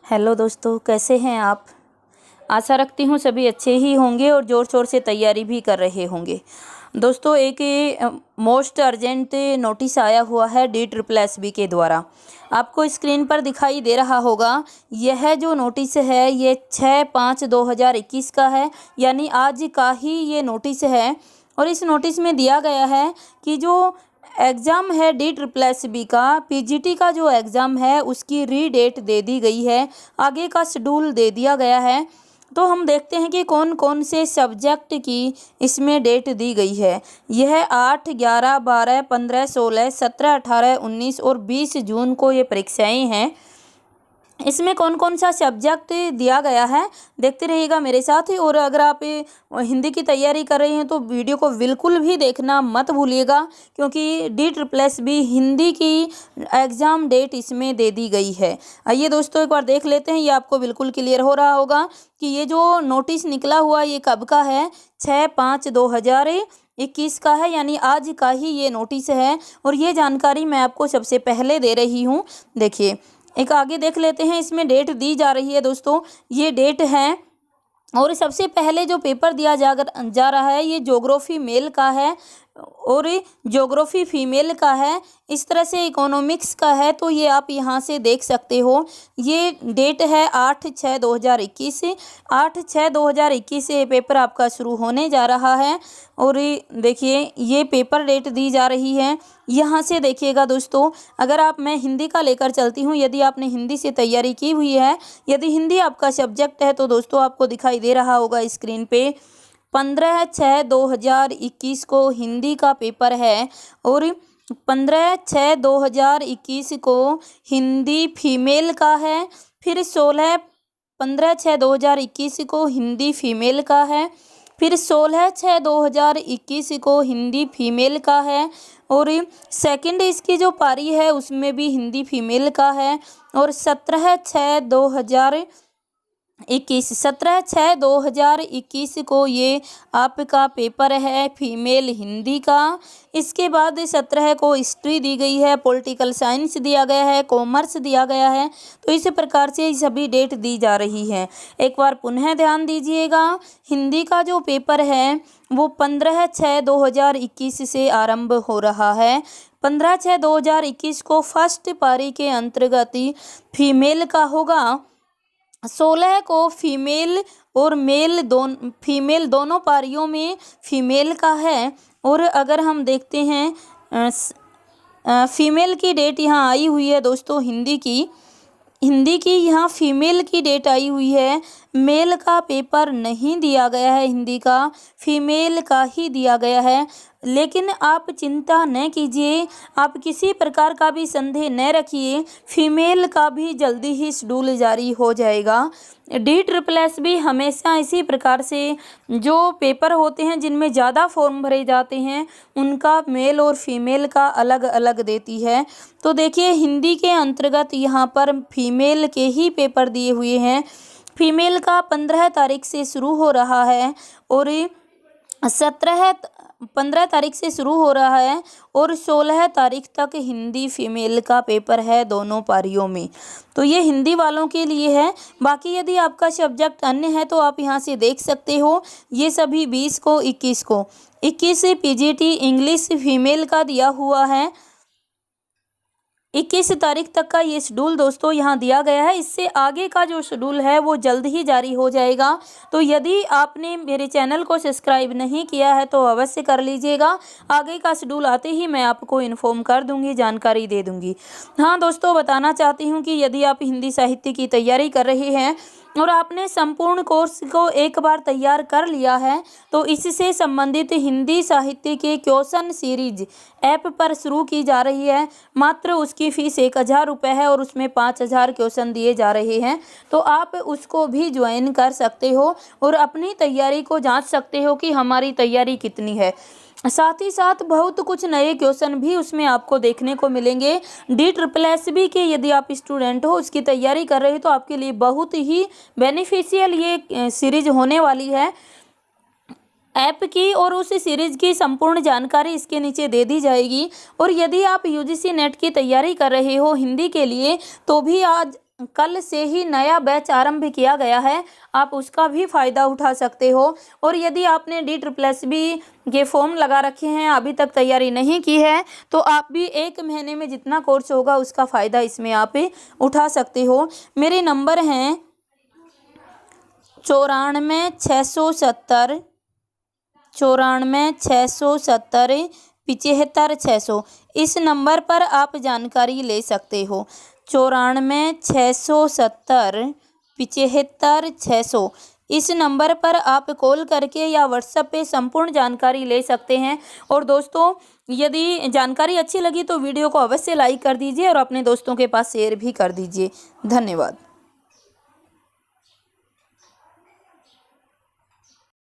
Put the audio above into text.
Hello दोस्तों, कैसे हैं आप। आशा रखती हूँ सभी अच्छे ही होंगे और ज़ोर शोर से तैयारी भी कर रहे होंगे। दोस्तों, एक मोस्ट अर्जेंट नोटिस आया हुआ है DSSB के द्वारा। आपको स्क्रीन पर दिखाई दे रहा होगा। यह जो नोटिस है ये 6/5/2021 का है, यानी आज का ही ये नोटिस है। और इस नोटिस में दिया गया है कि जो एग्ज़ाम है DSSB का, PGT का जो एग्ज़ाम है उसकी रीडेट दे दी गई है, आगे का शेड्यूल दे दिया गया है। तो हम देखते हैं कि कौन कौन से सब्जेक्ट की इसमें डेट दी गई है। यह 8, 11, 12, 15, 16, 17, 18, 19 और 20 जून को ये परीक्षाएं हैं। इसमें कौन कौन सा सब्जेक्ट दिया गया है देखते रहिएगा मेरे साथ। और अगर आप हिंदी की तैयारी कर रहे हैं तो वीडियो को बिल्कुल भी देखना मत भूलिएगा, क्योंकि DSSB हिंदी की एग्ज़ाम डेट इसमें दे दी गई है। आइए दोस्तों, एक बार देख लेते हैं। ये आपको बिल्कुल क्लियर हो रहा होगा कि ये जो नोटिस निकला हुआ ये कब का है। 6/5/2021 का है, यानी आज का ही ये नोटिस है। और ये जानकारी मैं आपको सबसे पहले दे रही हूँ। देखिए, एक आगे देख लेते हैं। इसमें डेट दी जा रही है दोस्तों, ये डेट है। और सबसे पहले जो पेपर दिया जा रहा है ये ज्योग्राफी मेल का है और ज्योग्राफी फीमेल का है। इस तरह से इकोनॉमिक्स का है, तो ये आप यहाँ से देख सकते हो। ये डेट है 8/6/2021 से। 8/6/2021 से ये पेपर आपका शुरू होने जा रहा है। और देखिए, ये पेपर डेट दी जा रही है। यहाँ से देखिएगा दोस्तों, अगर मैं हिंदी का लेकर चलती हूँ, यदि आपने हिंदी से तैयारी की हुई है, यदि हिंदी आपका सब्जेक्ट है, तो दोस्तों आपको दिखाई दे रहा होगा स्क्रीन पे 15/6/2021 को हिंदी का पेपर है। और 15/6/2021 को हिंदी फीमेल का है। फिर 15/6/2021 को हिंदी फीमेल का है। फिर 16/6/2021 को हिंदी फीमेल का है। और सेकंड इसकी जो पारी है उसमें भी हिंदी फीमेल का है। और 17/6/2021 को ये आपका पेपर है फीमेल हिंदी का। इसके बाद 17 को हिस्ट्री दी गई है, पॉलिटिकल साइंस दिया गया है, कॉमर्स दिया गया है। तो इस प्रकार से सभी डेट दी जा रही है। एक बार पुनः ध्यान दीजिएगा, हिंदी का जो पेपर है वो 15/6/2021 से आरंभ हो रहा है। 15/6/2021 को फर्स्ट पारी के अंतर्गत फीमेल का होगा। 16 को फीमेल और फीमेल दोनों पारियों में फीमेल का है। और अगर हम देखते हैं फीमेल की डेट यहाँ आई हुई है दोस्तों, हिंदी की यहाँ फीमेल की डेट आई हुई है। मेल का पेपर नहीं दिया गया है, हिंदी का फीमेल का ही दिया गया है। लेकिन आप चिंता न कीजिए, आप किसी प्रकार का भी संदेह न रखिए, फीमेल का भी जल्दी ही शेड्यूल जारी हो जाएगा। DSSB हमेशा इसी प्रकार से जो पेपर होते हैं जिनमें ज़्यादा फॉर्म भरे जाते हैं उनका मेल और फीमेल का अलग अलग देती है। तो देखिए, हिंदी के अंतर्गत यहाँ पर फीमेल के ही पेपर दिए हुए हैं। फीमेल का 15 तारीख से शुरू हो रहा है और 15 तारीख से शुरू हो रहा है और 16 तारीख तक हिंदी फीमेल का पेपर है दोनों पारियों में। तो ये हिंदी वालों के लिए है। बाकी यदि आपका सब्जेक्ट अन्य है तो आप यहाँ से देख सकते हो। ये सभी 20 को 21 को 21 PGT इंग्लिश फीमेल का दिया हुआ है। 21 तारीख तक का ये शेड्यूल दोस्तों यहाँ दिया गया है। इससे आगे का जो शेड्यूल है वो जल्द ही जारी हो जाएगा। तो यदि आपने मेरे चैनल को सब्सक्राइब नहीं किया है तो अवश्य कर लीजिएगा। आगे का शेड्यूल आते ही मैं आपको इन्फॉर्म कर दूंगी, जानकारी दे दूंगी। हाँ दोस्तों, बताना चाहती हूँ कि यदि आप हिंदी साहित्य की तैयारी कर रहे हैं और आपने संपूर्ण कोर्स को एक बार तैयार कर लिया है तो इससे संबंधित हिंदी साहित्य के क्वेश्चन सीरीज ऐप पर शुरू की जा रही है। मात्र उसकी फ़ीस 1000 रुपये है और उसमें 5000 क्वेश्चन दिए जा रहे हैं। तो आप उसको भी ज्वाइन कर सकते हो और अपनी तैयारी को जांच सकते हो कि हमारी तैयारी कितनी है। साथ ही साथ बहुत कुछ नए क्वेश्चन भी उसमें आपको देखने को मिलेंगे। DSSB के यदि आप स्टूडेंट हो, उसकी तैयारी कर रहे हो तो आपके लिए बहुत ही बेनिफिशियल ये सीरीज होने वाली है ऐप की। और उस सीरीज की संपूर्ण जानकारी इसके नीचे दे दी जाएगी। और यदि आप UGC नेट की तैयारी कर रहे हो हिंदी के लिए तो भी आज कल से ही नया बैच आरंभ किया गया है, आप उसका भी फ़ायदा उठा सकते हो। और यदि आपने DSSB के फॉर्म लगा रखे हैं, अभी तक तैयारी नहीं की है, तो आप भी 1 महीने में जितना कोर्स होगा उसका फ़ायदा इसमें आप उठा सकते हो। मेरे नंबर हैं 94 670 94 670 75 600। इस नंबर पर आप जानकारी ले सकते हो। 94 670 75 600। इस नंबर पर आप कॉल करके या व्हाट्सएप पे संपूर्ण जानकारी ले सकते हैं। और दोस्तों, यदि जानकारी अच्छी लगी तो वीडियो को अवश्य लाइक कर दीजिए और अपने दोस्तों के पास शेयर भी कर दीजिए। धन्यवाद।